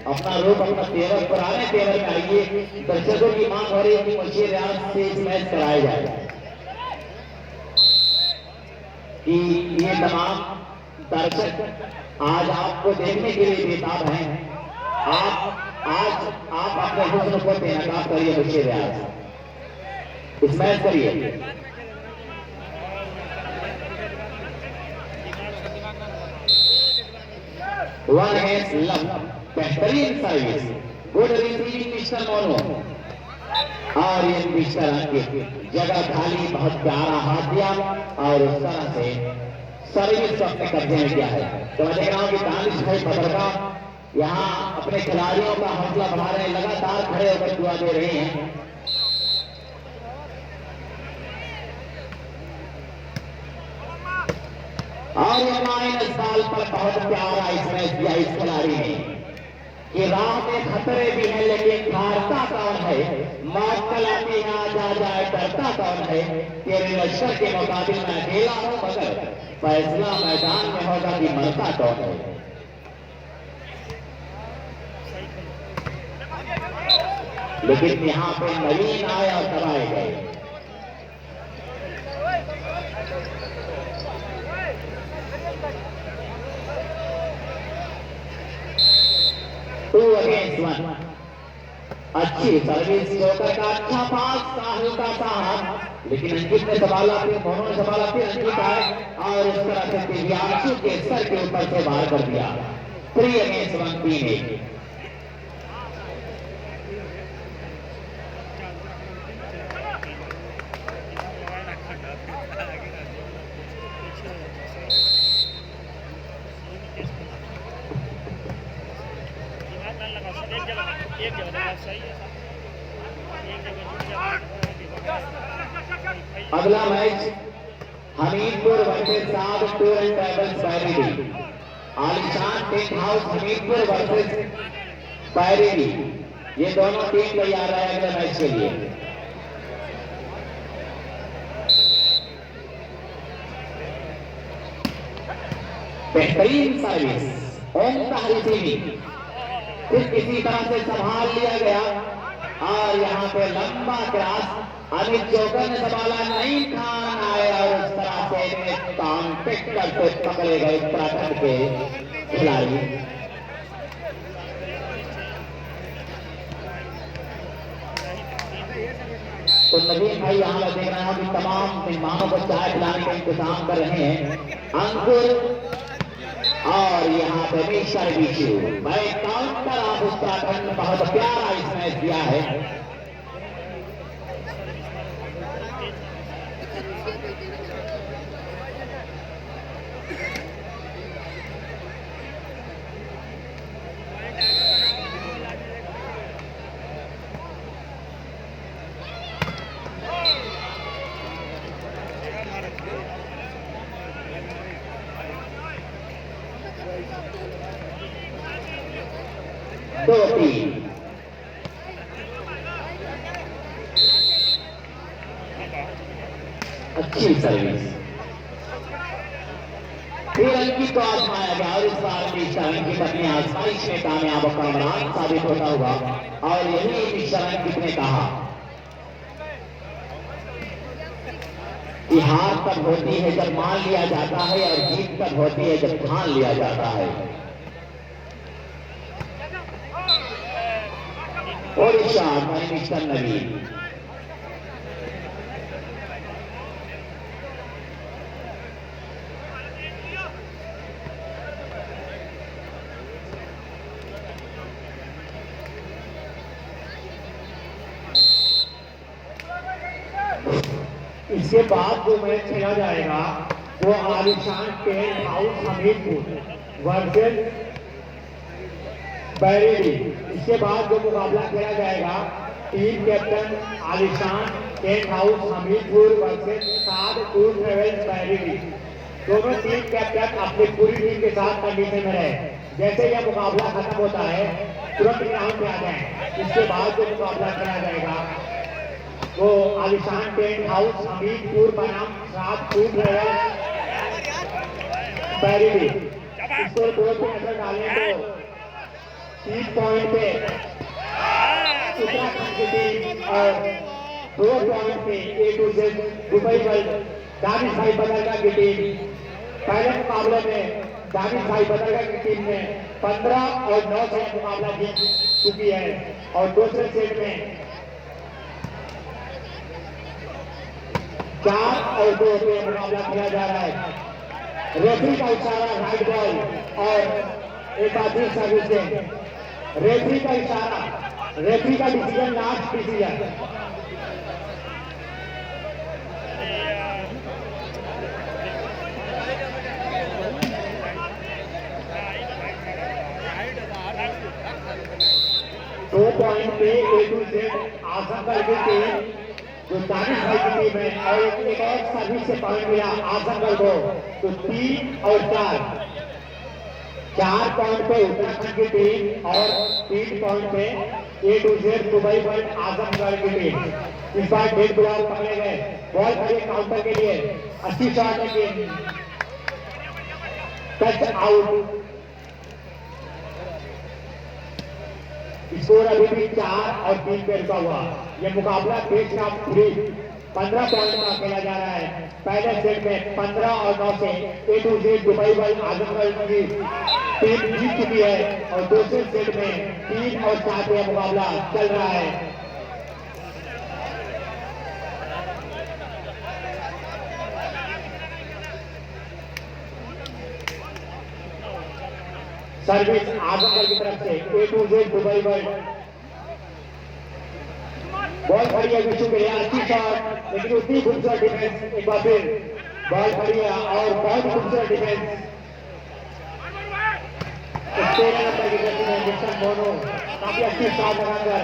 अपना रूप अपना तेवर पुराने तेवर में आइए। दर्शकों की मांग हो रही है कि मुझे रियाज से इस मैच कराया जाए कि ये तमाम दर्शक आज आपको देखने के लिए बेताब हैं। आप अपने हुस्न को बेनकाब करिए। मुझे रियाज इस मैच करिए। वन अगेंस्ट लव, बेहतरीन service, good receiving mister mono. और ये मिस्टर अंकित जगह खाली, बहुत प्यारा हाथ दिया और उस तरह से सर्विस को अपने कब्जे में किया है। तो मैं देख रहा हूँ कि दानिश भाई पत्रका यहाँ अपने खिलाड़ियों का हौसला बढ़ा रहे हैं, लगातार खड़े होकर दुआ दे रहे हैं। और ये माइनस साल पर बहुत प्यारा इसमें दिया इस खिलाड़ी ने कि राह में खतरे भी हैं लेकिन हारता कौन है, मौत कलाती आ जाए डरता कौन है। तेरे लश्कर के मुकाबले में अकेला हूं मगर फैसला मैदान में होगा कि मरता कौन है। लेकिन यहाँ पे नवीन आए और दबाए गए। टू अगेंस्ट वन, अच्छी सर्विस जोकर का अच्छा पास, साहिल का साथ, लेकिन अंकित ने संभाला, फिर मोनू ने संभाला, फिर अंकित आए और इस तरह से दिव्यांशु के सर के ऊपर से बाहर कर दिया। 3 अगेंस्ट 1, 3-1। अगला मैच हमीरपुर वर्सेस साध टूर एंड ट्रैवल्स बैरेली। आलिशान टेंट हाउस हमीरपुर वर्सेस बैरेली, ये दोनों टीम तैयार है अगले मैच के लिए। बेहतरीन सर्विस, ओमता रिसीविंग, फिर किसी तरह से संभाल लिया गया और यहाँ पे लंबा क्रॉस अमित जोकर ने संभाला, नईम खान आए और उस तरह से कॉन्टेक्ट करते पकड़े गए उत्तराखंड के खिलाड़ी। तो नवीन भाई यहाँ पर देख रहे हैं कि तमाम मेहमानों को चाय पिलाने का इंतजाम कर रहे हैं। अंकुर और यहाँ पे मिस्टर बिशु भाई काउंटर आप उत्तराखंड में बहुत प्यारा इस मैच दिया है। अच्छी सर्विस, फिर अंकित को आजमाया गया और इस बार मिस्टर अंकित अपनी आजमाइश में कामयाब और कामरान साबित होता हुआ। और यही मिस्टर अंकित ने कहा कि हार तब होती है जब मान लिया जाता है और जीत तब होती है जब ठान लिया जाता है। और इशार मिस्टर नवीन, इसके बाद जो मैच खेला जाएगा वो आलिशान टेंट हाउस हमीरपुर वर्सेस बैरेली। इसके बाद जो मुकाबला खेला जाएगा team captain Alishan tent house Hamirpur versus साध टूर ट्रैवल्स बैरेली। दोनों टीम कैप्टन अपनी पूरी टीम के साथ कंडीशन में रहे। जैसे यह मुकाबला खत्म होता है तुरंत ग्राउंड पे आ जाए। इसके बाद जो मुकाबला खेला जाएगा वो आलिशान टेंट हाउस हमीरपुर बनाम सात फूट बैरी। इसको दो पे नजर डालें तो 3 पॉइंट पे उत्तराखंड की टीम और 2 पॉइंट पे A to Z Dubai world Danish भाई बदरगा की टीम। पहले मुकाबले में दानिश भाई बदरगा की टीम ने 15 और 9 से मुकाबला जीत चुकी है और दूसरे सेट में 4 और 2 पे मुकाबला खेला जा रहा है। रेफरी का इशारा राइट बॉल और एक आधी सर्विस से रेफरी का इशारा, रेफरी का डिसीजन लास्ट डिसीजन। दो पॉइंट पे ए टू जेड आजमगढ़ की टीम जो दानिश भाई की टीम है और एक और सर्विस से पॉइंट मिला आजमगढ़ को, तो 3 और 4 पॉइंट पे उत्तराखंड की टीम और 3 पॉइंट पे A to Z Dubai world Azamgarh की टीम। इस बार डेढ़ ब्लॉक पकड़े गए, बॉल खड़ी काउंटर के लिए 80 शॉट है, टच आउट। स्कोर अभी भी 4 और 3 पे रुका हुआ। यह मुकाबला बेस्ट ऑफ 3 15 पॉइंट का खेला जा रहा है। पहले सेट में 15 और 9 से A to Z Dubai world Azamgarh की टीम जीत चुकी है और दूसरे सेट में 3 और 4 पे मुकाबला चल रहा है। सर्विस आजमगढ़ की तरफ से A to Z Dubai world. Ball खड़ी है विशु के लिए, अच्छी शॉट लेकिन उतनी खूबसूरत डिफेंस। एक बार फिर बॉल खड़ी है और बहुत खूबसूरत डिफेंस। 13 नंबर की जर्सी में जिक्सन मोनो काफी अच्छी शॉट लगाकर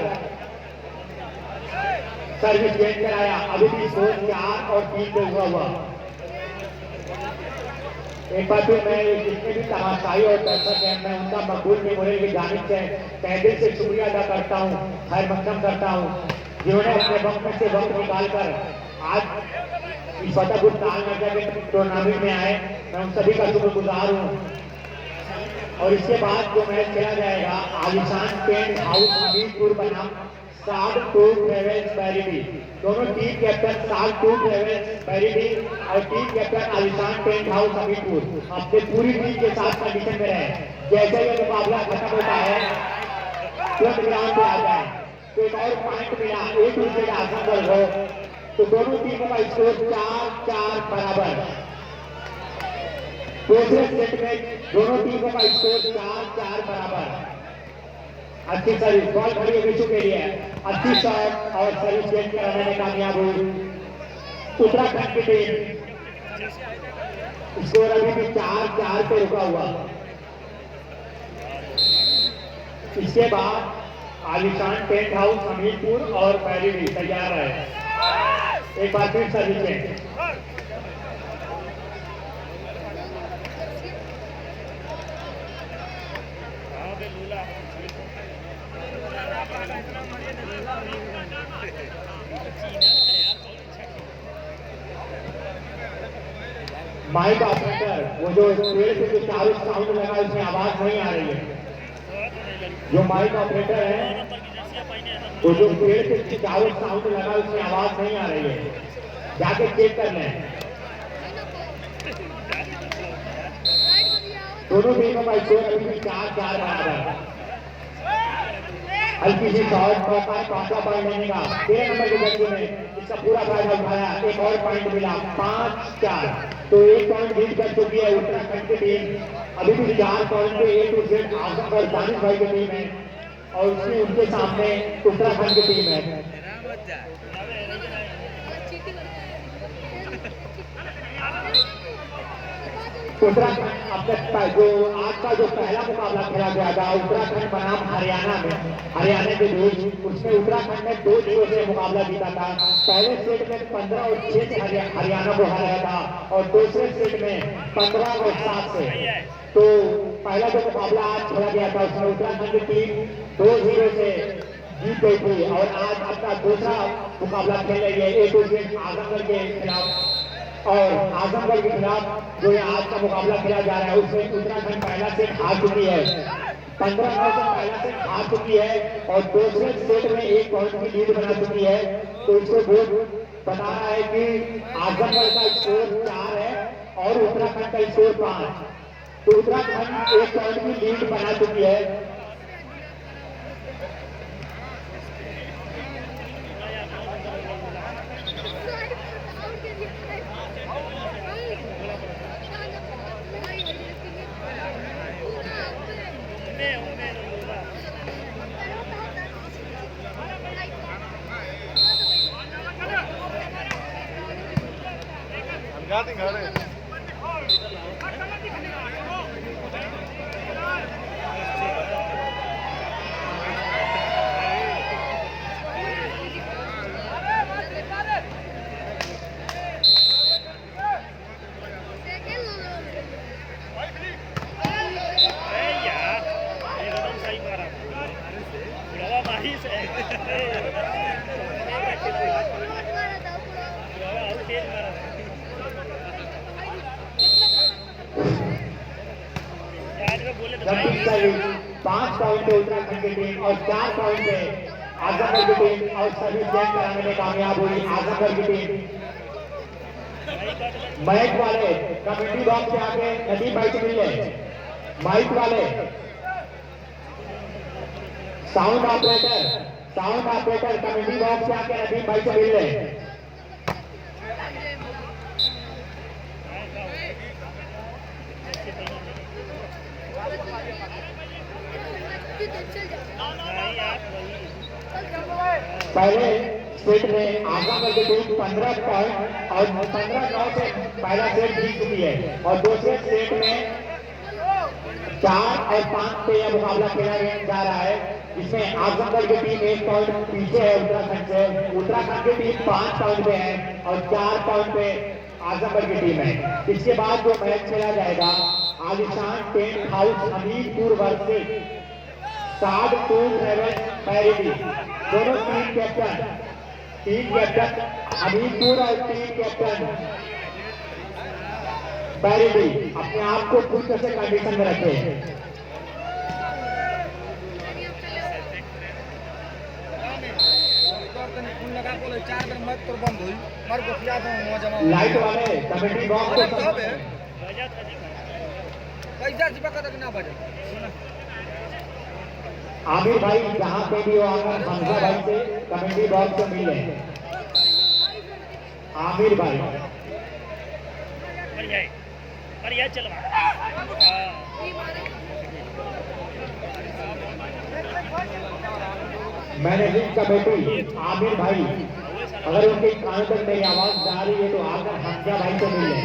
सर्विस गेंद कराया। अभी भी स्कोर 4 और 3 पे हुआ। एक बार फिर मैं जितने भी तमाशाई और दर्शक हैं मैं उनका मकबूल मेमोरियल की जानिब से तहे दिल से शुक्रिया अदा करता हूँ, खैर मकदम करता हूँ जिन्होंने अपने वक्त में से वक्त निकालकर आज इस फतेहपुर तालनगर के टूर्नामेंट में आए। मैं उन सभी का शुक्रगुजार हूँ। और इसके बाद जो मैच खेला जाएगा आलिशान टेंट हाउस हमीरपुर बनाम साल टू ट्रेवल्स बैरिडी। दोनों टीम कैप्टन साल टू ट्रेवल्स बैरिडी और team captain Alishan tent house Hamirpur अपने पूरी टीम के साथ कंडीशन में रहे। जैसे ये मुकाबला खत्म होता है तुरंत ग्राउंड पे आ जाए। तो एक और पॉइंट मिला एक दूसरे का आजमगढ़ हो, तो दोनों टीमों का स्कोर 4-4 बराबर। दूसरे सेट में दोनों टीमों का स्कोर 4-4 बराबर। अच्छी सर्विस, बॉल खड़ी है विशु के लिए, अच्छी शॉट और सर्विस गेंद कराने में कामयाब हुई उत्तराखंड की टीम। स्कोर अभी भी 4-4 पे रुका हुआ। इसके बाद आलिशान टेंट हाउस हमीरपुर और बैरिडी तैयार है। एक बार फिर सर्विस गेंद, माइक ऑपरेटर वो जो पेड़ से जो चारों साउंड लगा उसमें आवाज नहीं आ रही है। जो माइक ऑपरेटर है वो जो पेड़ से चारों साउंड लगा उसमें आवाज नहीं आ रही है, जाके चेक कर लें। दोनों टीमों का स्कोर अभी भी 4-4 बराबर। हल्की सी शॉट पांचवा पॉइंट लेने का 13 नंबर की जर्सी में इसका पूरा फायदा उठाया। एक और पॉइंट मिला 5-4, तो 1 पॉइंट लीड कर चुकी है उत्तराखंड की टीम। अभी भी 4 पॉइंट पे A to Z Azamgarh Danish भाई की टीम है और उसमें उनके सामने उत्तराखंड की टीम है। उत्तराखंड अपने जो आज का जो पहला मुकाबला खेला गया था उत्तराखंड बनाम हरियाणा में, हरियाणा के बीच, उसमें उत्तराखंड ने 2-0 से मुकाबला जीता था। पहले सेट में 15 और 6 से हरियाणा को हराया था और दूसरे सेट में 15 और 7 से। तो पहला जो मुकाबला आज खेला गया था उसमें उत्तराखंड की टीम 2-0 से जीत गई थी और आज अपना दूसरा मुकाबला खेल रही है ए टू जेड आजमगढ़ के खिलाफ। और आजमगढ़ के खिलाफ जो ये आज का मुकाबला खेला जा रहा है उसमें उत्तराखंड पहला सेट हार चुकी है, 15-9 से पहला सेट हार चुकी है और दूसरे सेट में 1 पॉइंट की लीड बना चुकी है। तो इसको बोर्ड बता रहा है कि आजमगढ़ का स्कोर 4 है और उत्तराखंड का स्कोर 5। तो उत्तराखंड 1 पॉइंट की लीड बना चुकी है। पांच पॉइंट पे उत्तराखंड की टीम और 4 पॉइंट पे आजमगढ़ की टीम और सभी चेक कराने में कामयाब हुई आजमगढ़ की टीम। माइक वाले कमेटी बॉक्स से आके नदीम भाई से मिल ले, माइक वाले साउंड ऑपरेटर कमेटी बॉक्स से आके नदीम भाई से मिल ले। पहले सेट में आजमगढ़ की टीम 15 पॉइंट और 15-9 से पहला सेट जीत चुकी है और दूसरे सेट में 4 और 5 पे यह मुकाबला खेला जा रहा है। इसमें आजमगढ़ की टीम 1 पॉइंट पीछे है उत्तराखंड से। उत्तराखंड की टीम 5 पॉइंट पे है और 4 पॉइंट पे आजमगढ़ की टीम है। इसके बाद जो मैच खेला जाएगा आलिशान टेंट हाउस हमीरपुर वर्सेस साध टूर ट्रेवल्स पैरिडी। दोनों टीम कैप्टन हमीरपुर और टीम कैप्टन पैरिडी अपने आप को पूरी तरह से कंडीशन में रखे। लाइट वाले कमेटी बॉक्स आमिर भाई जहाँ पे भी हो आकर हमजा भाई से कमेटी बॉक्स से मिले। आमिर भाई मैनेजिंग कमेटी आमिर भाई, अगर उनके कानों तक मेरी आवाज जा रही है तो आकर हमजा भाई से मिले।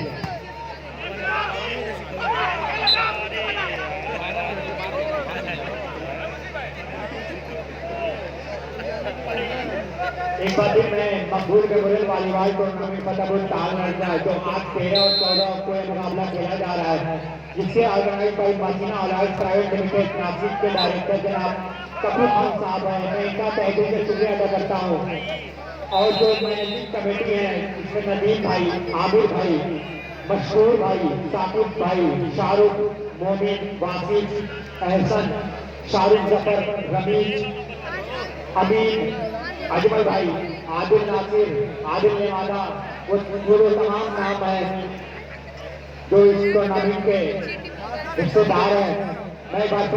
एक बार फिर मैं मकबूल मेमोरियल वॉलीबॉल टूर्नामेंट फतेहपुर ताल में जो आज 13 और 14 को यह मुकाबला खेला जा रहा है, जिससे ऑर्गेनाइज बाई मदीना ऑलाइज प्राइवेट लिमिटेड नासिक के डायरेक्टर जनाब कपूर खान साहब है, मैं इनका तहे दिल से शुक्रिया अदा करता हूँ। और जो मैनेजिंग कमेटी है इसमें नदीम भाई, आमिर भाई, मशहूर भाई, साकिब भाई, शाहरुख, मोमिन, वासिफ, एहसन, शाहरुख जफर, रमीज, अमीन, अजमल भाई, आदिल नासिर, आदिल नेवादा, वो तमाम नाम है जो इस टूर्नामेंट के हिस्सेदार हैं। मैं बात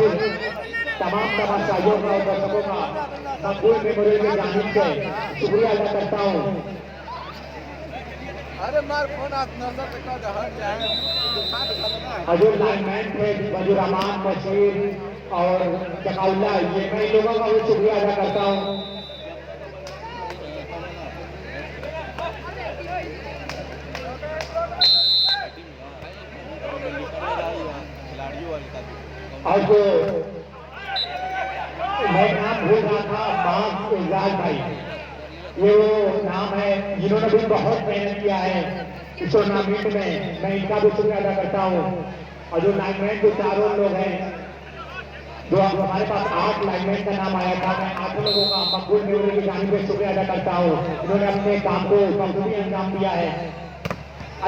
तमाम तमाशाइयों का और दर्शकों का मकबूल मेमोरियल की जानिब से शुक्रिया अदा करता हूँ। हजूर लाइनमैन थे वजूर रहमान, बशीर और जकाउल्ला, ये मैं लोगों का भी शुक्रिया अदा करता हूँ। और जो मैं नाम भूल रहा था मां इजराज भाई, ये वो नाम है जिन्होंने भी बहुत मेहनत किया है इस टूर्नामेंट में, मैं इनका भी शुक्रिया अदा करता हूँ। और जो लाइनमैन जो चारों लोग हैं जो हमारे पास 8 लाइनमैन का नाम आया था। मैं 8 लोगों का मकबूल मेमोरियल की जानिब से शुक्रिया अदा करता हूँ। उन्होंने अपने काम को बखूबी अंजाम दिया है।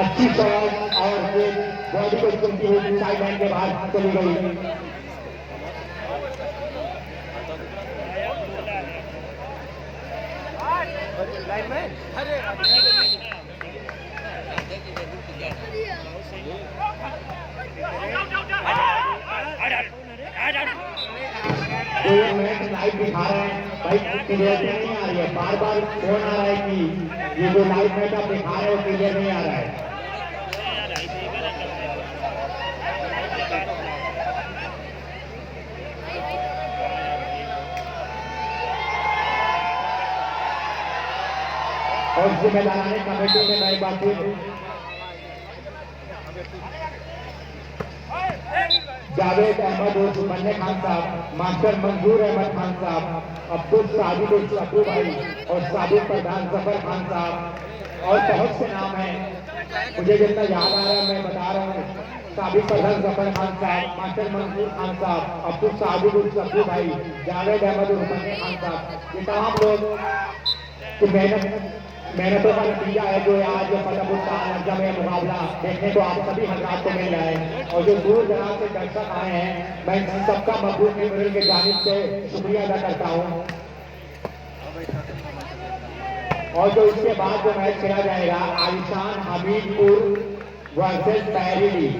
अच्छी शॉट और ये बॉडी को चुनती हुई साइड लाइन के बाहर चली गई। तो ये मैच लाइव दिखा रहे हैं भाई, क्लियर नहीं आ रही है। बार बार फोन आ रहा है कि ये जो लाइव मैच आप दिखा रहे हो क्लियर नहीं आ रहा है। और जिम्मेदाराने कमेटी में मैं बात जावेद अहमद उर्फ मन्ने खान साहब, मास्टर मंजूर अहमद खान साहब, अब्दुल साजिद उर्फ अब्दू भाई और साबिक प्रधान जफर खान साहब और बहुत से नाम हैं। मुझे जितना याद आ रहा है मैं बता रहा हूँ। साबिक प्रधान जफर खान साहब, मास्टर मंजूर खान साहब, अब्दुल साजिद उर्फ अब्दू भाई, जावेद अहमद उर्फ मन्ने खान साहब, ये तमाम लोग की मेहनतों का नतीजा है जो आज फतेहपुर का अंजाम मुकाबला देखने को आप सभी हजरात को मिल रहा है। और जो दूर दराज से दर्शक आए हैं, मैं सबका मकबूल मेमोरियल के जानिब से शुक्रिया अदा करता हूँ। और जो इसके बाद जो मैच खेला जाएगा आलिशान हमीदपुर वर्सेस बैरिली,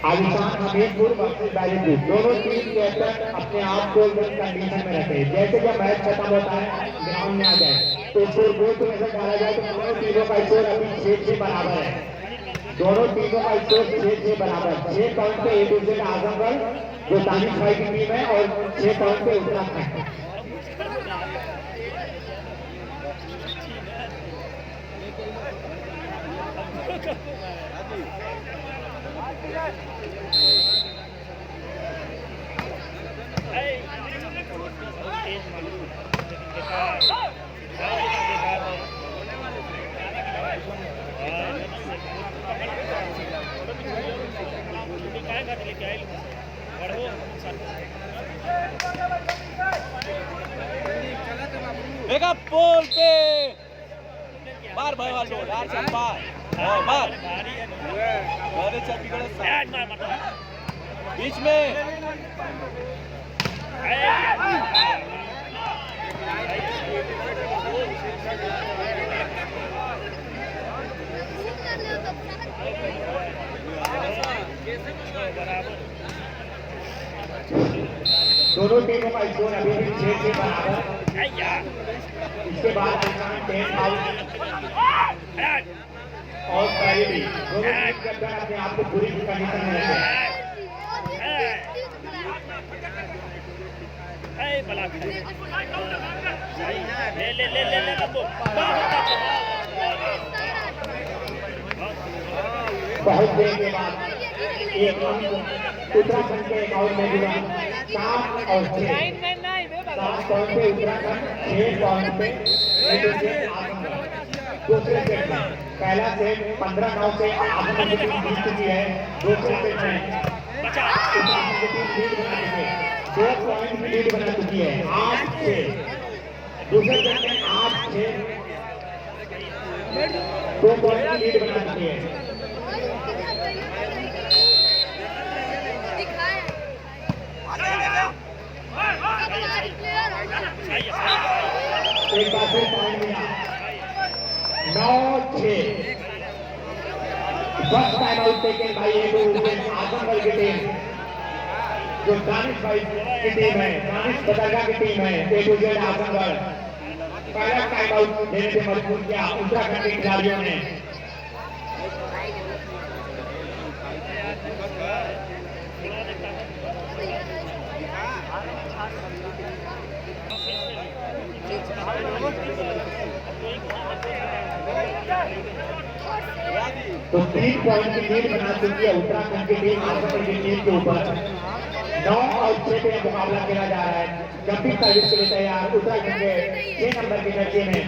आलिशान हमीदपुर वर्सेस बैरिली, दोनों टीम कैप्टन अपने आप को कंडीशन में रखे। जैसे जब मैच खत्म होता है ग्राउंड में आ जाए तो स्कोर बोर्ड को ऐसा डाला जाए तो दोनों टीमों का स्कोर अभी 6-6 बराबर है। दोनों टीमों का स्कोर 6-6 बराबर। 6 पॉइंट पे ए टू जेड आजमगढ़ जो दानिश भाई की टीम है और 6 पॉइंट पे उत्तराखंड। बेगा पोल पे बार भाई वालो यार चल बार बार अरे चल बिगड़ बीच में दोनों टीमों का स्कोर अभी भी 6-6 बराबर। इसके बाद टेन आउट और बैरिली दोनों टीम कैप्टन अपने आप को पूरी कंडीशन में रखे। बहुत देर के बाद एक उत्तराखंड के अकाउंट में जुड़ा 7 और 6 7 पॉइंट पे उत्तराखंड, 6 पॉइंट पे दूसरे सेट में पहला सेट 15-9 से आजमगढ़ की टीम जीत चुकी है। दूसरे सेट में उत्तराखंड की टीम लीड बना चुकी है, 2 पॉइंट की लीड बना चुकी है, 8-6। दूसरे सेट में 8-6 2 पॉइंट की लीड बना चुकी है। एक बार फिर पॉइंट मिला 9-6। First time out taken by Azamgarh की टीम जो दानिश भाई की टीम है, दानिश बदरगा की टीम है। ए टू जेड आजमगढ़ पहला टाइम आउट देने से मजबूर किया उत्तराखंड के खिलाड़ियों ने। तो 3 पॉइंट की लीड बना चुकी है उत्तराखंड की टीम आजमगढ़ की टीम के ऊपर। 9 और 6 पे मुकाबला खेला जा रहा है। गंभीर सर्विस के लिए तैयार उत्तराखंड के 6 नंबर की लड़की में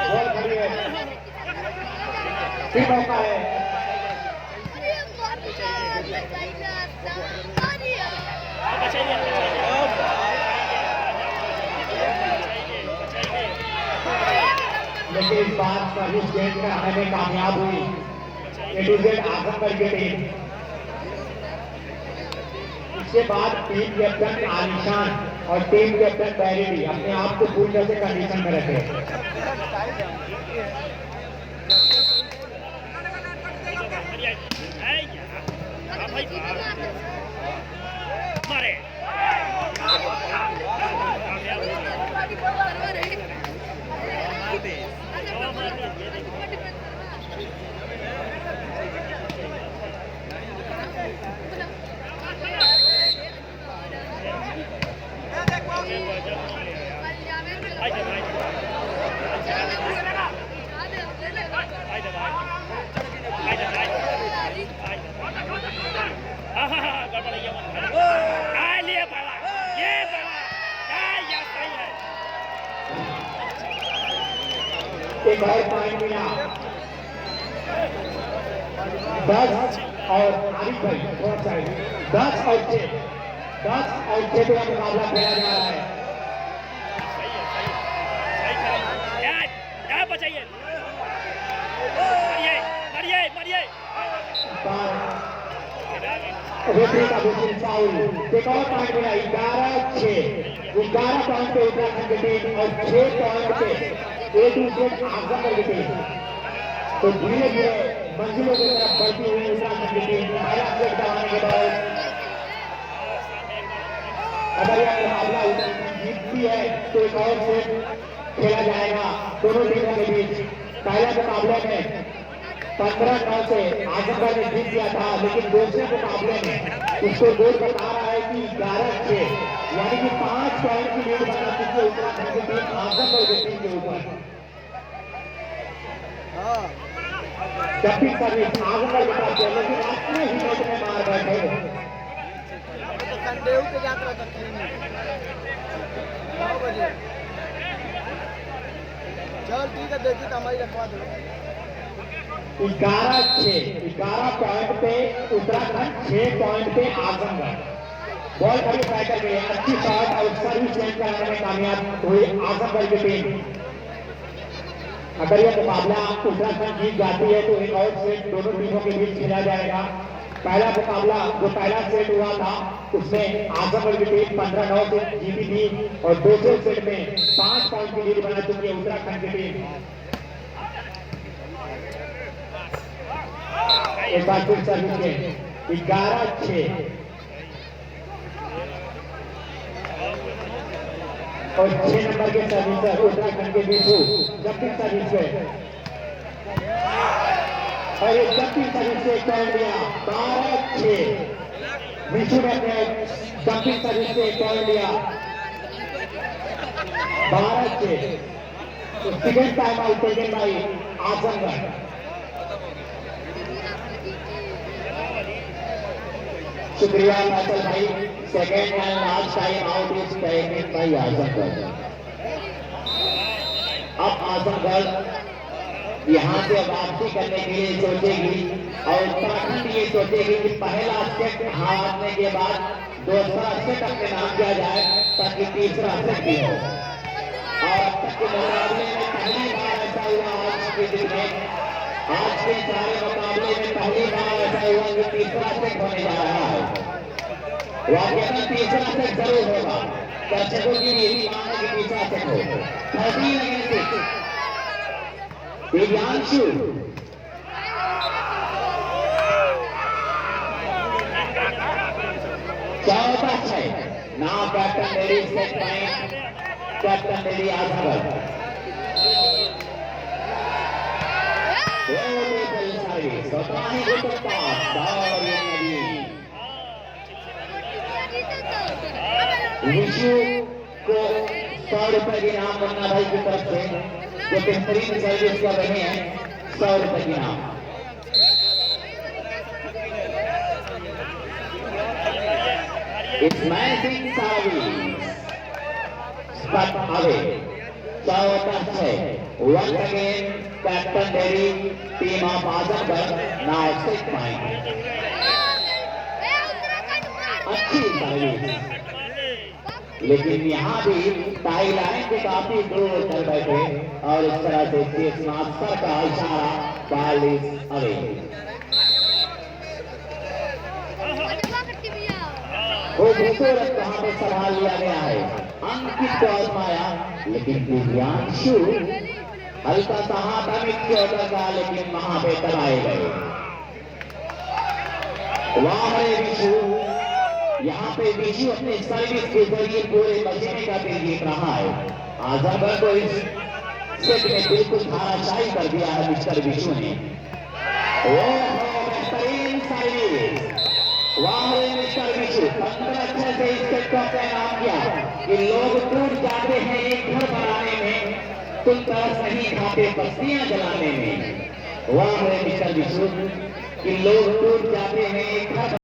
बॉल खड़ी है, फिर मौका है। लेकिन इस बार सर्विस गेट में आने में कामयाब हुई ए टू जेड आजमगढ़ की टीम। इसके बाद टीम कैप्टन आलिशान और टीम कैप्टन बैरी अपने आप को पूरी तरह से कंडीशन में रखे। एक और पॉइंट मिला 10 और आरिफ भाई फोर्थ साइड 10 और 6 का मुकाबला खेला जा रहा है। रेफरी का दूसरी फाउल। एक और पॉइंट मिला 11 पॉइंट पे उत्तराखंड की टीम और 6 पॉइंट पे ए टू जेड आजमगढ़ की टीम। तो धीरे धीरे मंजिलों की तरफ बढ़ती हुई उत्तराखंड की टीम पहला सेट दबाने के बाद अगर यह मुकाबला उत्तराखंड जीतती है तो एक और सेट खेला जाएगा दोनों टीमों के बीच। पहले मुकाबले में 15-9 से आजमगढ़ ने जीत दिया था, लेकिन दूसरे मुकाबले में उसको गोल बता रहा है कि 11-6 यानी कि 5 पॉइंट की लीड बना चुकी है उत्तराखंड की टीम आजमगढ़ की टीम के ऊपर। जबकि सर्विस आजमगढ़ की तरफ से लेकिन अपने ही नेट में मार बैठे। चल ठीक है, देखिए हमारी रखवा दो। 11 पॉइंट पे उत्तराखंड, 6 पॉइंट पे आजमगढ़। बॉल खड़ी फाइटर में अच्छी शॉट और सर्विस चेंज कराने में कामयाब हुई आजमगढ़ की टीम। अगर यह मुकाबला उत्तराखंड जीत जाती है तो एक और सेट दोनों टीमों के बीच खेला जाएगा। पहला मुकाबला जो पहला सेट हुआ था उसमें आजमगढ़ की टीम 15-9 से जीती थी और दूसरे सेट में 5 पॉइंट की लीड बना चुकी है उत्तराखंड की टीम। एक बार फिर सर्विस के 11-6 और 6 नंबर के सर्विसर उत्तराखंड के बीच जबकि सर्विस पे और एक जबकि सर्विस से पॉइंट लिया 12-6 विशु ने जबकि सर्विस से पॉइंट लिया 12-6। तो second time out taken by Azamgarh. शुक्रिया फैसल भाई। Second and last time out is taken by Azamgarh. अब आजमगढ़ यहाँ से वापसी करने के लिए सोचेगी और उत्तराखंड ये सोचेगी कि पहला सेट हारने के बाद दूसरा सेट अपने नाम किया जाए ताकि तीसरा सेट भी हो। और अब तक के मुकाबले में पहली बार ऐसा हुआ आज के दिन में, आज के सारे मुकाबले में पहली बार ऐसा हुआ कि तीसरा सेट होने जा रहा है। वाकई तीसरा सेट जरूर होगा। दर्शकों की यही मांग है कि तीसरा सेट हो। 13 दिव्यांशु चौथा 6 now captain lady set point captain lady Azamgarh. Vishu को 100 रुपए की इनाम मुन्ना भाई की तरफ से जो बेहतरीन सर्विस कर रहे हैं 100 रुपए की इनाम। Smashing service spot away 14-6 once again captain dairy team of Azamgarh now 6 point. अच्छी सर्विस, लेकिन यहाँ भी टाई लाइन के काफी दूर कर बैठे और इस तरह से चेस मास्टर का इशारा बॉल इज अवे। खूबसूरत कहां पे संभाल लिया गया है, अंकित को आजमाया लेकिन दिव्यांशु हल्का सा हाथ अमित के ऑर्डर का, लेकिन वहां पे कराए गए। वाह रे विशु, यहाँ पे विशु अपने सर्विस के जरिए पूरे मशीने का दिल जीत रहा है। आजमगढ़ को इस सेट में बिल्कुल धाराशाही कर दिया है मिस्टर विशु ने। बेहतरीन सर्विस, वाह रे मिस्टर विशु, 15 अच्छे से इस सेट का नाम किया कि लोग टूट जाते हैं एक घर बनाने में, तुम तरस नहीं खाते बस्तियां जलाने में। वाह रे मिस्टर विशु कि लोग टूट जाते हैं एक घर